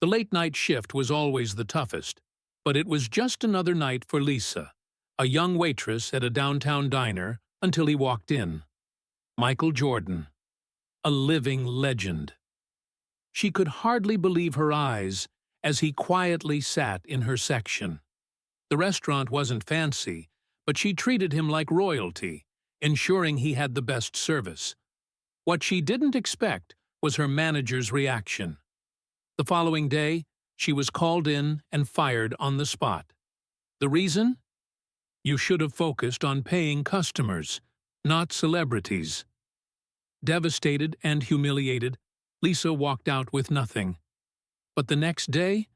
The late-night shift was always the toughest, but it was just another night for Lisa, a young waitress at a downtown diner, until he walked in. Michael Jordan, a living legend. She could hardly believe her eyes as he quietly sat in her section. The restaurant wasn't fancy, but she treated him like royalty, ensuring he had the best service. What she didn't expect was her manager's reaction. The following day, she was called in and fired on the spot. The reason? You should have focused on paying customers, not celebrities. Devastated and humiliated, Lisa walked out with nothing. But the next day,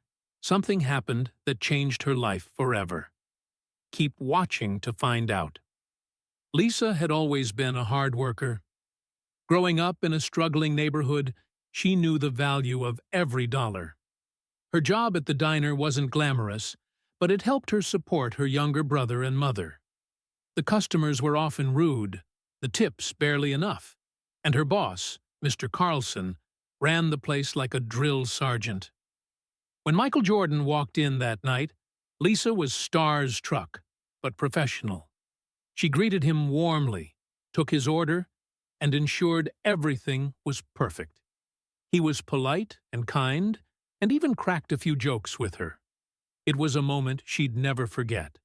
something happened that changed her life forever. Keep watching to find out. Lisa had always been a hard worker. Growing up in a struggling neighborhood, she knew the value of every dollar. Her job at the diner wasn't glamorous, but it helped her support her younger brother and mother. The customers were often rude, the tips barely enough, and her boss, Mr. Carlson, ran the place like a drill sergeant. When Michael Jordan walked in that night, Lisa was starstruck, but professional. She greeted him warmly, took his order, and ensured everything was perfect. He was polite and kind, and even cracked a few jokes with her. It was a moment she'd never forget.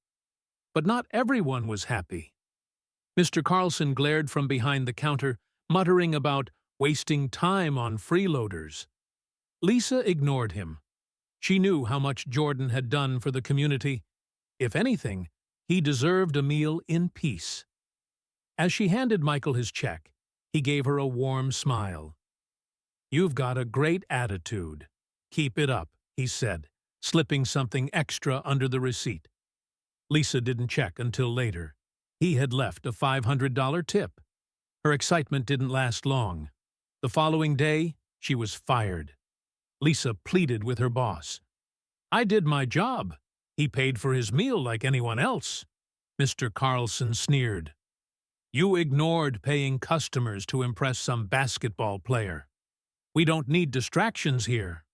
But not everyone was happy. Mr. Carlson glared from behind the counter, muttering about wasting time on freeloaders. Lisa ignored him. She knew how much Jordan had done for the community. If anything, he deserved a meal in peace. As she handed Michael his check, he gave her a warm smile. "You've got a great attitude. Keep it up," he said, slipping something extra under the receipt. Lisa didn't check until later. He had left a $500 tip. Her excitement didn't last long. The following day, she was fired. Lisa pleaded with her boss. "I did my job. He paid for his meal like anyone else." Mr. Carlson sneered. "You ignored paying customers to impress some basketball player. We don't need distractions here."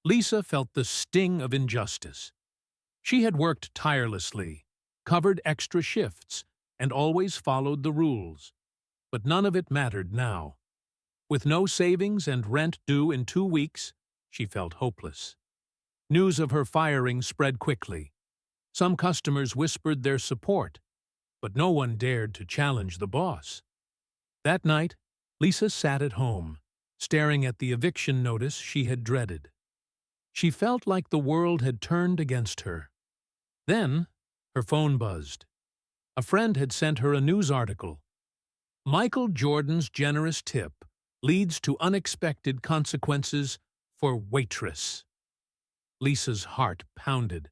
Lisa felt the sting of injustice. She had worked tirelessly, covered extra shifts, and always followed the rules. But none of it mattered now. With no savings and rent due in 2 weeks, she felt hopeless. News of her firing spread quickly. Some customers whispered their support, but no one dared to challenge the boss. That night, Lisa sat at home, staring at the eviction notice she had dreaded. She felt like the world had turned against her. Then, her phone buzzed. A friend had sent her a news article. Michael Jordan's generous tip leads to unexpected consequences for Waitress. Lisa's heart pounded.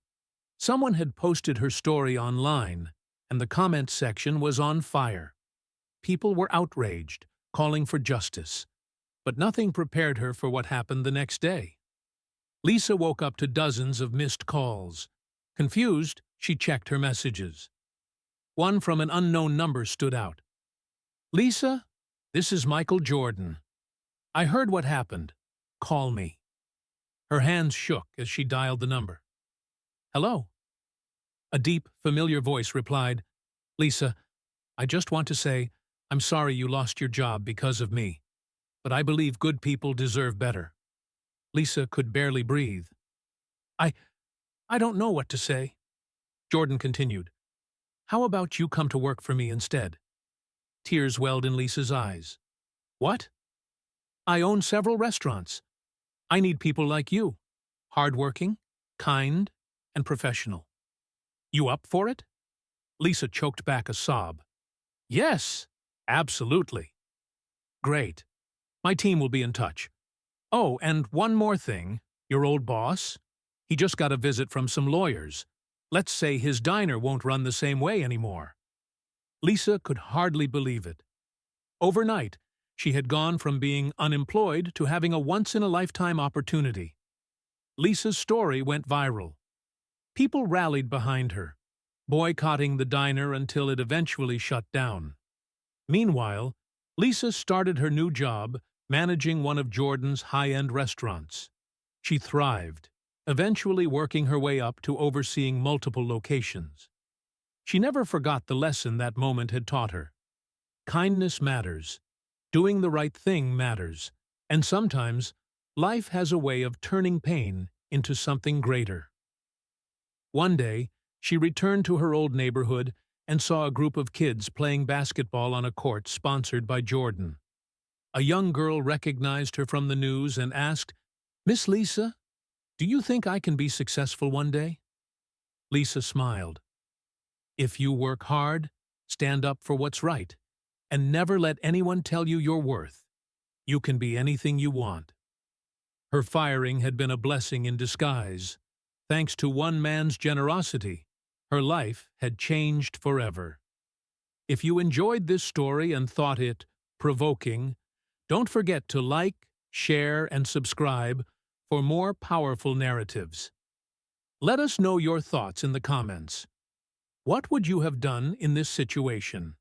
Someone had posted her story online, and the comment section was on fire. People were outraged, calling for justice. But nothing prepared her for what happened the next day. Lisa woke up to dozens of missed calls. Confused, she checked her messages. One from an unknown number stood out. "Lisa, this is Michael Jordan. I heard what happened. Call me." Her hands shook as she dialed the number. "Hello?" A deep, familiar voice replied, "Lisa, I just want to say I'm sorry you lost your job because of me, but I believe good people deserve better." Lisa could barely breathe. I don't know what to say." Jordan continued. "How about you come to work for me instead?" Tears welled in Lisa's eyes. "What?" "I own several restaurants. I need people like you, hardworking, kind, and professional. You up for it?" Lisa choked back a sob. "Yes, absolutely." "Great. My team will be in touch. Oh, and one more thing. Your old boss? He just got a visit from some lawyers. Let's say his diner won't run the same way anymore." Lisa could hardly believe it. Overnight, she had gone from being unemployed to having a once-in-a-lifetime opportunity. Lisa's story went viral. People rallied behind her, boycotting the diner until it eventually shut down. Meanwhile, Lisa started her new job managing one of Jordan's high-end restaurants. She thrived, eventually working her way up to overseeing multiple locations. She never forgot the lesson that moment had taught her. Kindness matters. Doing the right thing matters. And sometimes, life has a way of turning pain into something greater. One day, she returned to her old neighborhood and saw a group of kids playing basketball on a court sponsored by Jordan. A young girl recognized her from the news and asked, "Miss Lisa, do you think I can be successful one day?" Lisa smiled. "If you work hard, stand up for what's right, and never let anyone tell you your worth, you can be anything you want." Her firing had been a blessing in disguise. Thanks to one man's generosity, her life had changed forever. If you enjoyed this story and thought it provoking, don't forget to like, share, and subscribe for more powerful narratives. Let us know your thoughts in the comments. What would you have done in this situation?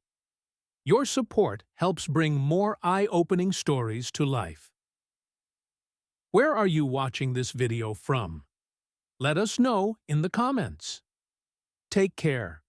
Your support helps bring more eye-opening stories to life. Where are you watching this video from? Let us know in the comments. Take care.